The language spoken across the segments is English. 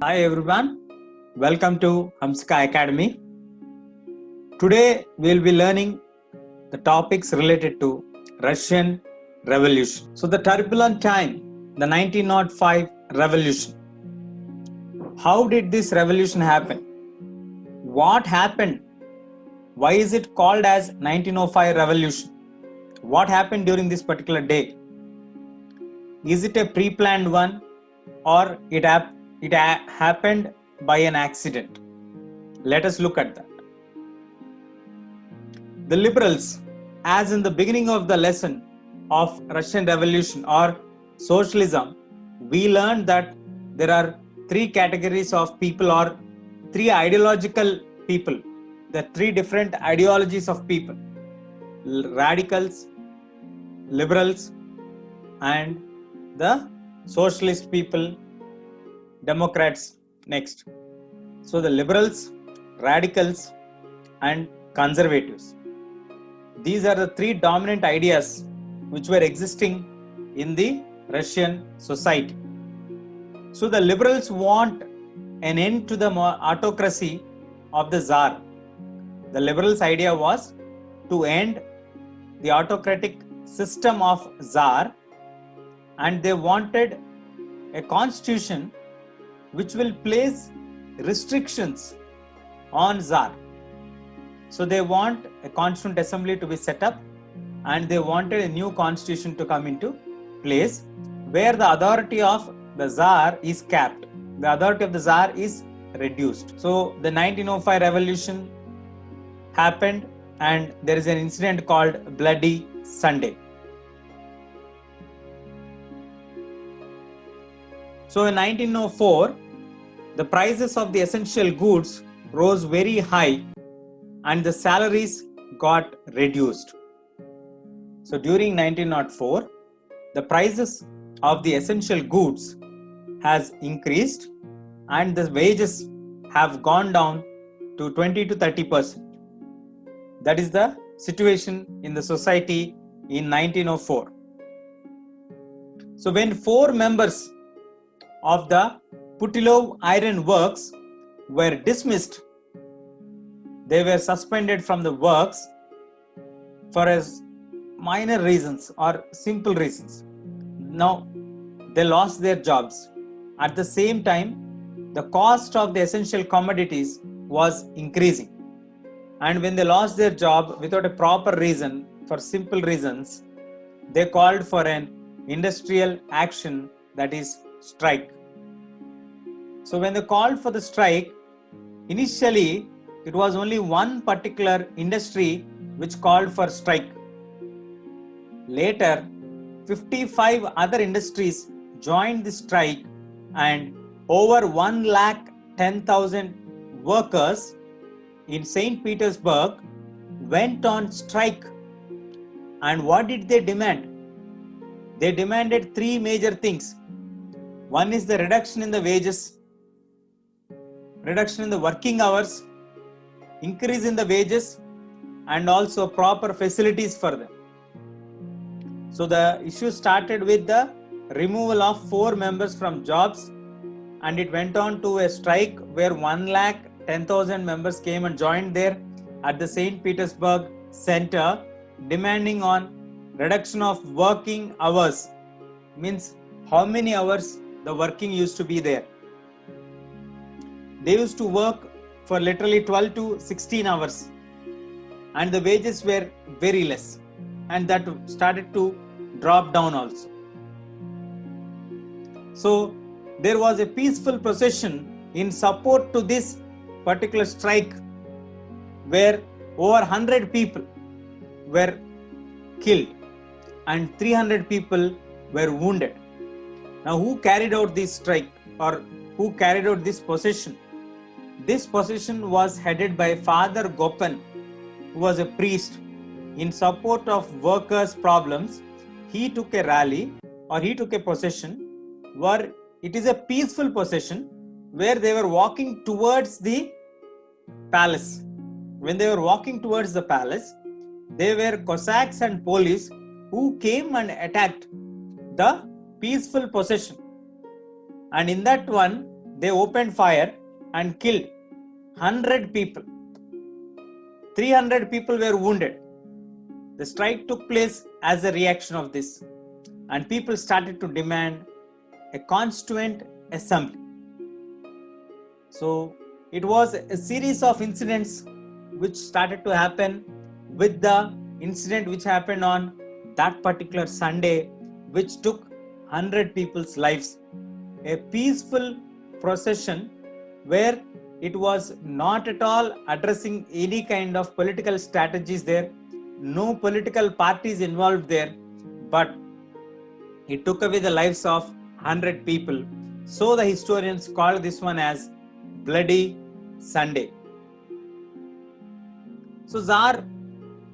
Hi everyone, welcome to Hamsika Academy. Today we will be learning the topics related to Russian Revolution. So the turbulent time, the 1905 revolution. How did this revolution happen? What happened? Why is it called as 1905 revolution? What happened during this particular day? Is it a pre-planned one or it happened by an accident? Let us look at that. The liberals, as in the beginning of the lesson of Russian Revolution or socialism, we learned that there are three categories of people or three ideological people, the three different ideologies of people: radicals, liberals, and the socialist people, Democrats next. So the liberals, radicals, and conservatives. These are the three dominant ideas which were existing in the Russian society. So the liberals want an end to the autocracy of the Tsar. The liberals' idea was to end the autocratic system of Tsar, and they wanted a constitution which will place restrictions on Tsar. So they want a constituent assembly to be set up, and they wanted a new constitution to come into place where the authority of the Tsar is capped. The authority of the Tsar is reduced. So the 1905 revolution happened, and there is an incident called Bloody Sunday. So in 1904, the prices of the essential goods rose very high and the salaries got reduced. So during 1904, the prices of the essential goods has increased and the wages have gone down to 20 to 30%. That is the situation in the society in 1904. So when 4 members of the Putilov Iron Works were dismissed, they were suspended from the works for minor reasons or simple reasons. Now, they lost their jobs. At the same time, the cost of the essential commodities was increasing. And when they lost their job without a proper reason, for simple reasons, they called for an industrial action, that is strike. So when they called for the strike, initially it was only one particular industry which called for strike. Later, 55 other industries joined the strike, and over 110,000 workers in St. Petersburg went on strike. And what did they demand? They demanded 3 major things. One is the reduction in the wages, reduction in the working hours, increase in the wages, and also proper facilities for them. So the issue started with the removal of 4 members from jobs, and it went on to a strike where 110,000 members came and joined there at the St. Petersburg center, demanding on reduction of working hours, means how many hours the working used to be there. They used to work for literally 12 to 16 hours, and the wages were very less, and that started to drop down also. So there was a peaceful procession in support to this particular strike where over 100 people were killed and 300 people were wounded. Now, who carried out this strike or who carried out this procession? This procession was headed by Father Gopan, who was a priest. In support of workers' problems, he took a rally or he took a procession where it is a peaceful procession where they were walking towards the palace. When they were walking towards the palace, there were Cossacks and police who came and attacked the peaceful procession. And in that one, they opened fire and killed 100 people. 300 people were wounded. The strike took place as a reaction of this, and people started to demand a constituent assembly. So it was a series of incidents which started to happen with the incident which happened on that particular Sunday, which took 100 people's lives. A peaceful procession where it was not at all addressing any kind of political strategies there, no political parties involved there, but it took away the lives of 100 people. So the historians call this one as Bloody Sunday. So Tsar,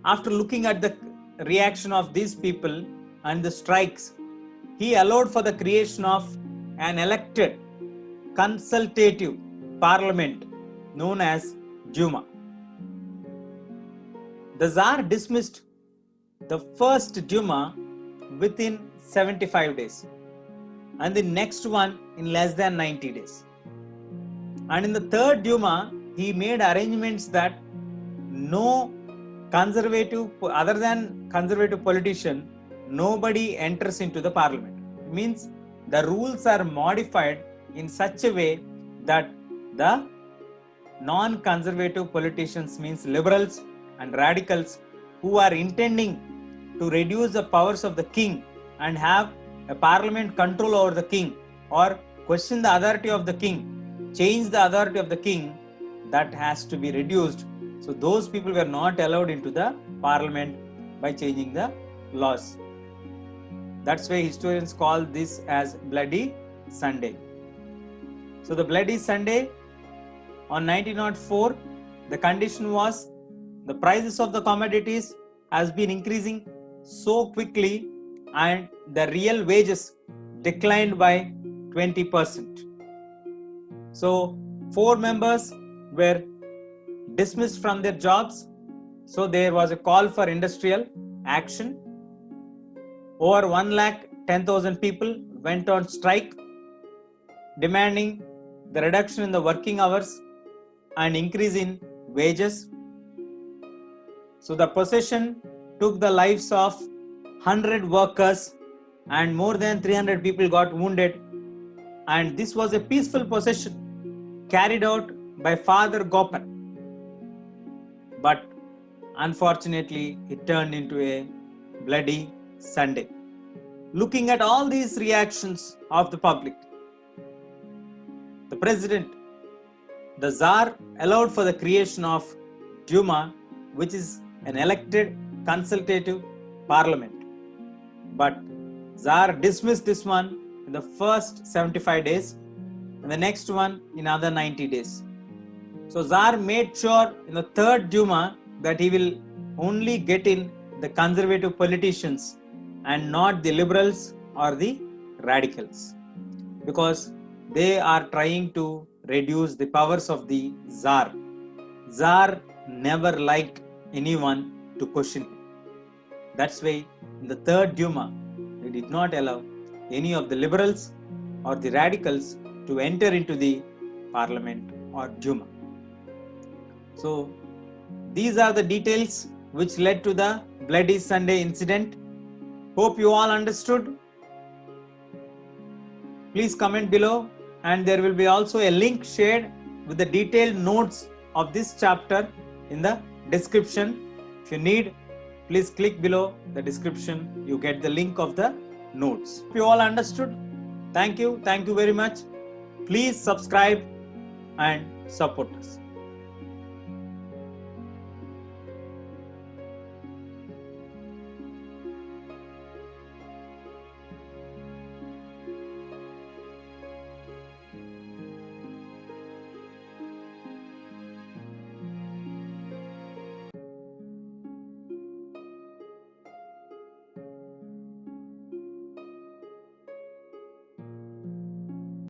after looking at the reaction of these people and the strikes, he allowed for the creation of an elected consultative parliament known as Duma. The Tsar dismissed the first Duma within 75 days and the next one in less than 90 days. And in the third Duma, he made arrangements that no conservative, other than conservative politician, nobody enters into the parliament. It means the rules are modified in such a way that the non-conservative politicians, means liberals and radicals, who are intending to reduce the powers of the king and have a parliament control over the king or question the authority of the king, change the authority of the king, that has to be reduced. So those people were not allowed into the parliament by changing the laws. That's why historians call this as Bloody Sunday. So the Bloody Sunday on 1904, the condition was the prices of the commodities has been increasing so quickly and the real wages declined by 20%. So 4 members were dismissed from their jobs. So there was a call for industrial action. Over 1,10,000 people went on strike, demanding the reduction in the working hours and increase in wages. So the procession took the lives of 100 workers and more than 300 people got wounded. And this was a peaceful procession carried out by Father Gopal. But unfortunately, it turned into a Bloody Sunday. Looking at all these reactions of the public, the president, the Tsar, allowed for the creation of Duma, which is an elected consultative parliament. But Tsar dismissed this one in the first 75 days and the next one in another 90 days. So Tsar made sure in the third Duma that he will only get in the conservative politicians and not the liberals or the radicals, because they are trying to reduce the powers of the Tsar. Tsar never liked anyone to question him. That's why in the third Duma, he did not allow any of the liberals or the radicals to enter into the parliament or Duma. So these are the details which led to the Bloody Sunday incident. Hope you all understood. Please comment below, and there will be also a link shared with the detailed notes of this chapter in the description. If you need, please click below the description. You get the link of the notes. If you all understood, thank you very much. Please subscribe and support us.